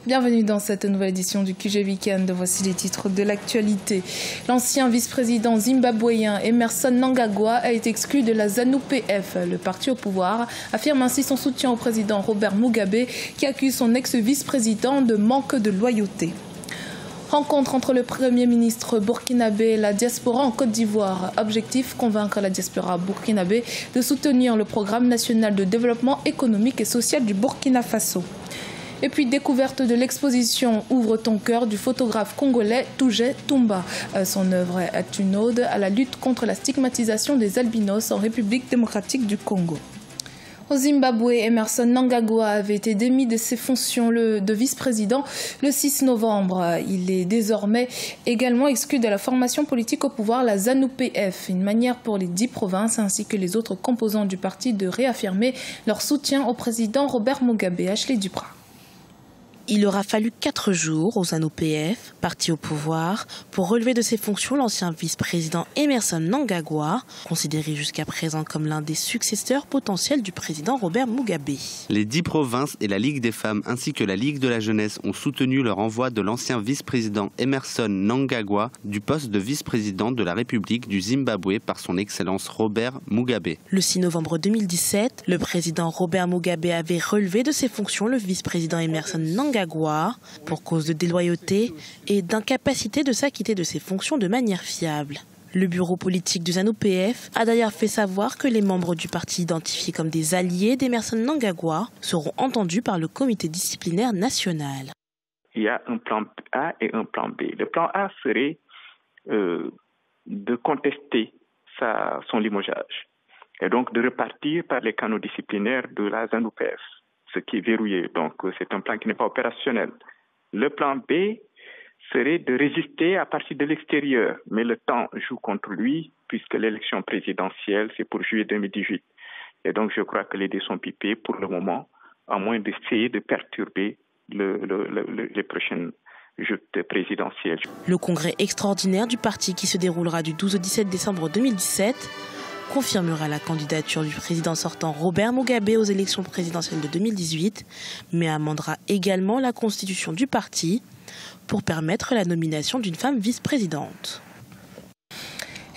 Bienvenue dans cette nouvelle édition du QG Weekend. Voici les titres de l'actualité. L'ancien vice-président zimbabwéen Emmerson Mnangagwa a été exclu de la ZANU-PF. Le parti au pouvoir affirme ainsi son soutien au président Robert Mugabe qui accuse son ex-vice-président de manque de loyauté. Rencontre entre le Premier ministre burkinabé et la diaspora en Côte d'Ivoire. Objectif, convaincre la diaspora burkinabé de soutenir le programme national de développement économique et social du Burkina Faso. Et puis découverte de l'exposition Ouvre ton cœur du photographe congolais Toujé Toumba. Son œuvre est une ode à la lutte contre la stigmatisation des albinos en République démocratique du Congo. Au Zimbabwe, Emmerson Mnangagwa avait été démis de ses fonctions de vice-président le 6 novembre. Il est désormais également exclu de la formation politique au pouvoir, la ZANU-PF, une manière pour les 10 provinces ainsi que les autres composants du parti de réaffirmer leur soutien au président Robert Mugabe. Ashley Duprat. Il aura fallu 4 jours aux ZANU-PF, parti au pouvoir, pour relever de ses fonctions l'ancien vice-président Emmerson Mnangagwa, considéré jusqu'à présent comme l'un des successeurs potentiels du président Robert Mugabe. Les 10 provinces et la Ligue des femmes ainsi que la Ligue de la jeunesse ont soutenu le renvoi de l'ancien vice-président Emmerson Mnangagwa du poste de vice-président de la République du Zimbabwe par son Excellence Robert Mugabe. Le 6 novembre 2017, le président Robert Mugabe avait relevé de ses fonctions le vice-président Emmerson Mnangagwa pour cause de déloyauté et d'incapacité de s'acquitter de ses fonctions de manière fiable. Le bureau politique du ZANU-PF a d'ailleurs fait savoir que les membres du parti identifiés comme des alliés d'Emmerson Mnangagwa seront entendus par le comité disciplinaire national. Il y a un plan A et un plan B. Le plan A serait de contester son limogeage et donc de repartir par les canaux disciplinaires de la ZANU-PF. Ce qui est verrouillé. Donc, c'est un plan qui n'est pas opérationnel. Le plan B serait de résister à partir de l'extérieur. Mais le temps joue contre lui, puisque l'élection présidentielle, c'est pour juillet 2018. Et donc, je crois que les dés sont pipés pour le moment, à moins d'essayer de perturber les prochaines joutes présidentielles. Le congrès extraordinaire du parti qui se déroulera du 12 au 17 décembre 2017 confirmera la candidature du président sortant Robert Mugabe aux élections présidentielles de 2018, mais amendera également la constitution du parti pour permettre la nomination d'une femme vice-présidente.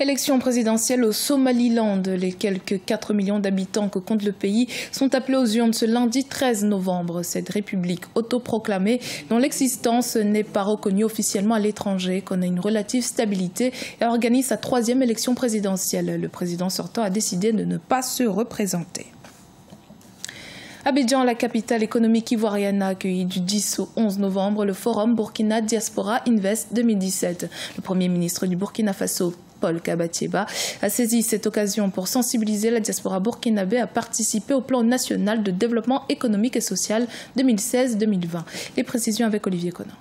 Élection présidentielle au Somaliland. Les quelques 4 millions d'habitants que compte le pays sont appelés aux urnes ce lundi 13 novembre. Cette république autoproclamée, dont l'existence n'est pas reconnue officiellement à l'étranger, connaît une relative stabilité et organise sa 3e élection présidentielle. Le président sortant a décidé de ne pas se représenter. Abidjan, la capitale économique ivoirienne, a accueilli du 10 au 11 novembre le forum Burkina Diaspora Invest 2017. Le Premier ministre du Burkina Faso, Paul Kabatieba, a saisi cette occasion pour sensibiliser la diaspora burkinabé à participer au plan national de développement économique et social 2016-2020. Les précisions avec Olivier Conan.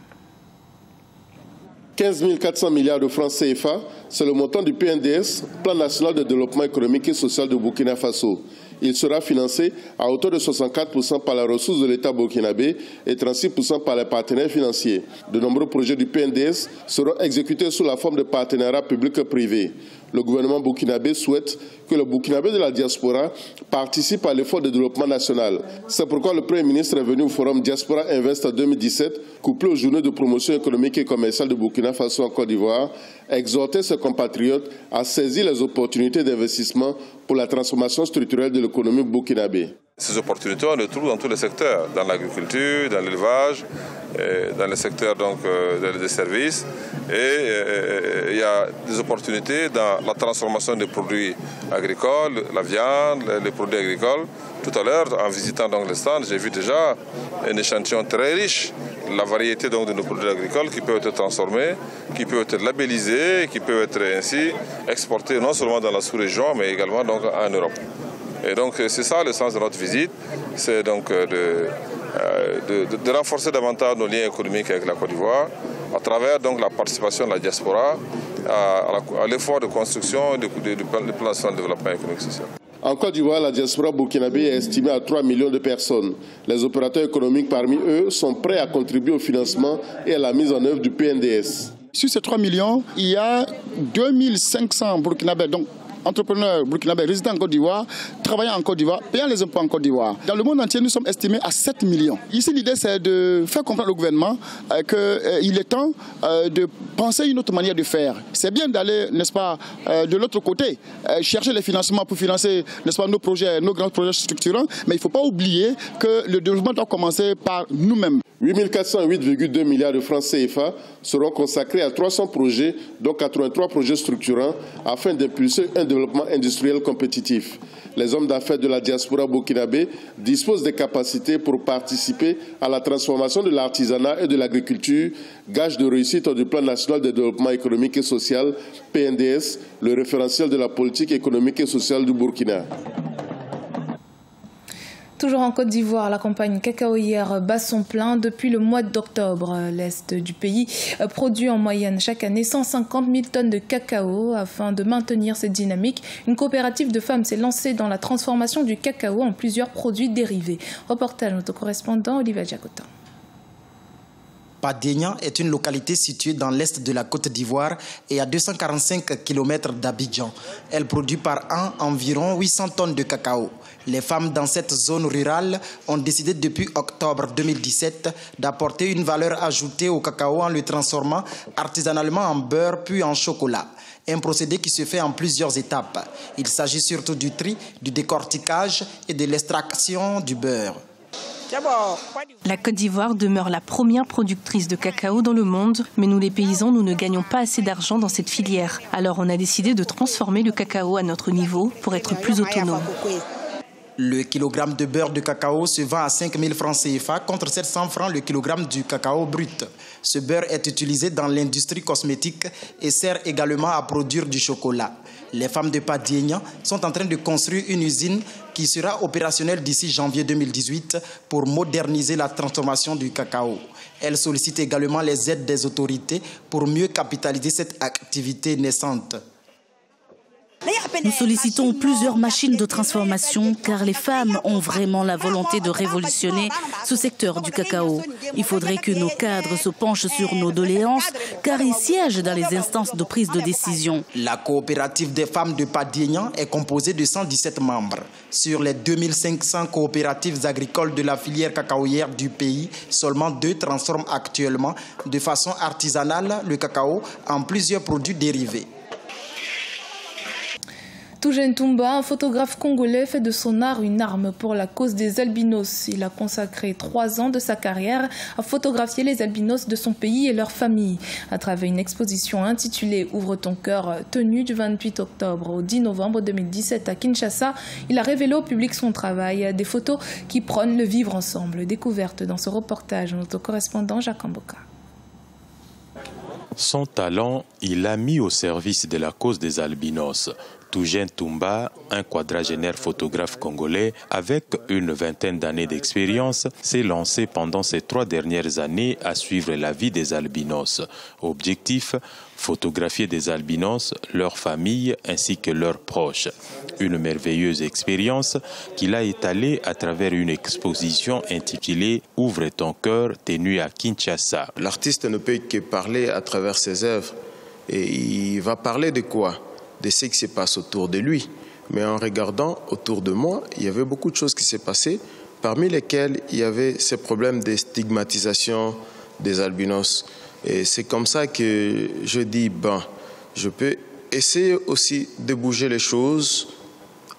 15 400 milliards de francs CFA, c'est le montant du PNDS, Plan national de développement économique et social de Burkina Faso. Il sera financé à hauteur de 64% par la ressource de l'État burkinabé et 36% par les partenaires financiers. De nombreux projets du PNDS seront exécutés sous la forme de partenariats publics-privés. Le gouvernement burkinabé souhaite que le burkinabé de la diaspora participe à l'effort de développement national. C'est pourquoi le Premier ministre est venu au forum Diaspora Invest 2017, couplé aux journées de promotion économique et commerciale de Burkina Faso en Côte d'Ivoire, exhorter ses compatriotes à saisir les opportunités d'investissement pour la transformation structurelle de l'économie burkinabé. Ces opportunités, on les trouve dans tous les secteurs, dans l'agriculture, dans l'élevage, dans le secteur des services. Et il y a des opportunités dans la transformation des produits agricoles, la viande, les produits agricoles. Tout à l'heure, en visitant le stand, j'ai vu déjà un échantillon très riche, la variété de nos produits agricoles qui peuvent être transformés, qui peuvent être labellisés, qui peuvent être ainsi exportés non seulement dans la sous-région, mais également en Europe. Et donc c'est ça le sens de notre visite, c'est donc de renforcer davantage nos liens économiques avec la Côte d'Ivoire à travers donc la participation de la diaspora à l'effort de construction du plan national de développement économique et social. En Côte d'Ivoire, la diaspora burkinabé est estimée à 3 millions de personnes. Les opérateurs économiques parmi eux sont prêts à contribuer au financement et à la mise en œuvre du PNDS. Sur ces 3 millions, il y a 2500 burkinabés, donc entrepreneurs burkinabés résidant en Côte d'Ivoire, travaillant en Côte d'Ivoire, payant les impôts en Côte d'Ivoire. Dans le monde entier, nous sommes estimés à 7 millions. Ici, l'idée, c'est de faire comprendre au gouvernement qu'il est temps de penser une autre manière de faire. C'est bien d'aller, n'est-ce pas, de l'autre côté, chercher les financements pour financer, n'est-ce pas, nos projets, nos grands projets structurants, mais il ne faut pas oublier que le développement doit commencer par nous-mêmes. 8 408,2 milliards de francs CFA seront consacrés à 300 projets, dont 83 projets structurants, afin d'impulser un développement industriel compétitif. Les hommes d'affaires de la diaspora burkinabé disposent des capacités pour participer à la transformation de l'artisanat et de l'agriculture, gage de réussite du Plan national de développement économique et social, PNDS, le référentiel de la politique économique et sociale du Burkina. Toujours en Côte d'Ivoire, la campagne cacaoyère bat son plein depuis le mois d'octobre. L'Est du pays produit en moyenne chaque année 150 000 tonnes de cacao. Afin de maintenir cette dynamique, une coopérative de femmes s'est lancée dans la transformation du cacao en plusieurs produits dérivés. Reportage de notre correspondant Olivier Diacotin. Padiegnan est une localité située dans l'est de la Côte d'Ivoire et à 245 km d'Abidjan. Elle produit par an environ 800 tonnes de cacao. Les femmes dans cette zone rurale ont décidé depuis octobre 2017 d'apporter une valeur ajoutée au cacao en le transformant artisanalement en beurre puis en chocolat. Un procédé qui se fait en plusieurs étapes. Il s'agit surtout du tri, du décortiquage et de l'extraction du beurre. La Côte d'Ivoire demeure la première productrice de cacao dans le monde, mais nous les paysans, nous ne gagnons pas assez d'argent dans cette filière. Alors on a décidé de transformer le cacao à notre niveau pour être plus autonome. Le kilogramme de beurre de cacao se vend à 5 000 francs CFA contre 700 francs le kilogramme du cacao brut. Ce beurre est utilisé dans l'industrie cosmétique et sert également à produire du chocolat. Les femmes de Padiegnan sont en train de construire une usine qui sera opérationnelle d'ici janvier 2018 pour moderniser la transformation du cacao. Elles sollicitent également les aides des autorités pour mieux capitaliser cette activité naissante. Nous sollicitons plusieurs machines de transformation car les femmes ont vraiment la volonté de révolutionner ce secteur du cacao. Il faudrait que nos cadres se penchent sur nos doléances car ils siègent dans les instances de prise de décision. La coopérative des femmes de Padiegnan est composée de 117 membres. Sur les 2500 coopératives agricoles de la filière cacaoyère du pays, seulement 2 transforment actuellement de façon artisanale le cacao en plusieurs produits dérivés. Tujen Tumba, un photographe congolais, fait de son art une arme pour la cause des albinos. Il a consacré 3 ans de sa carrière à photographier les albinos de son pays et leurs familles. À travers une exposition intitulée « Ouvre ton cœur » tenue du 28 octobre au 10 novembre 2017 à Kinshasa, il a révélé au public son travail, des photos qui prônent le vivre ensemble. Découverte dans ce reportage de notre correspondant Jacques Amboka. Son talent, il l'a mis au service de la cause des albinos. Tujen Tumba, un quadragénaire photographe congolais avec une vingtaine d'années d'expérience, s'est lancé pendant ces 3 dernières années à suivre la vie des albinos. Objectif, photographier des albinos, leurs familles ainsi que leurs proches. Une merveilleuse expérience qu'il a étalée à travers une exposition intitulée « Ouvre ton cœur » tenue à Kinshasa. L'artiste ne peut que parler à travers ses œuvres. Et il va parler de quoi ? De ce qui se passe autour de lui. Mais en regardant autour de moi, il y avait beaucoup de choses qui s'est passées, parmi lesquelles il y avait ces problèmes de stigmatisation des albinos. Et c'est comme ça que je dis, je peux essayer aussi de bouger les choses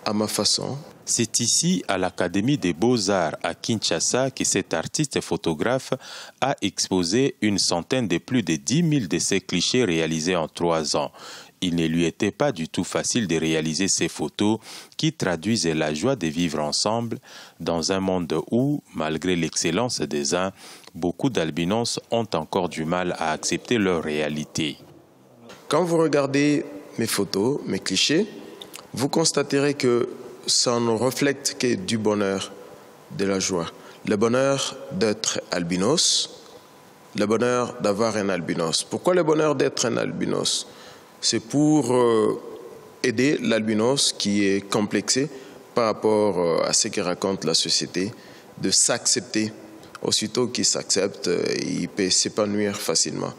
à ma façon. C'est ici, à l'Académie des Beaux-Arts à Kinshasa, que cet artiste photographe a exposé une centaine de plus de 10 000 de ces clichés réalisés en 3 ans. Il ne lui était pas du tout facile de réaliser ces photos qui traduisent la joie de vivre ensemble dans un monde où, malgré l'excellence des uns, beaucoup d'albinos ont encore du mal à accepter leur réalité. Quand vous regardez mes photos, mes clichés, vous constaterez que ça ne reflète que du bonheur, de la joie. Le bonheur d'être albinos, le bonheur d'avoir un albinos. Pourquoi le bonheur d'être un albinos ? C'est pour aider l'albinos qui est complexé par rapport à ce que raconte la société, de s'accepter. Aussitôt qu'il s'accepte, il peut s'épanouir facilement.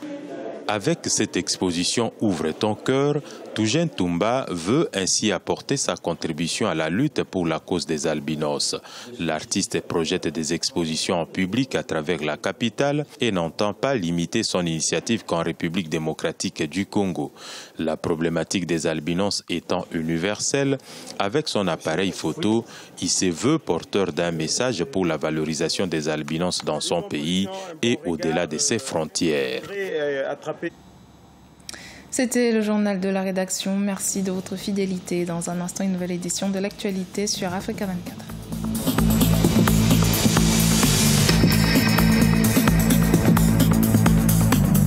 Avec cette exposition Ouvre ton cœur, Tujen Tumba veut ainsi apporter sa contribution à la lutte pour la cause des albinos. L'artiste projette des expositions en public à travers la capitale et n'entend pas limiter son initiative qu'en République démocratique du Congo. La problématique des albinos étant universelle, avec son appareil photo, il se veut porteur d'un message pour la valorisation des albinos dans son pays et au-delà de ses frontières. C'était le journal de la rédaction. Merci de votre fidélité. Dans un instant, une nouvelle édition de l'actualité sur Africa 24.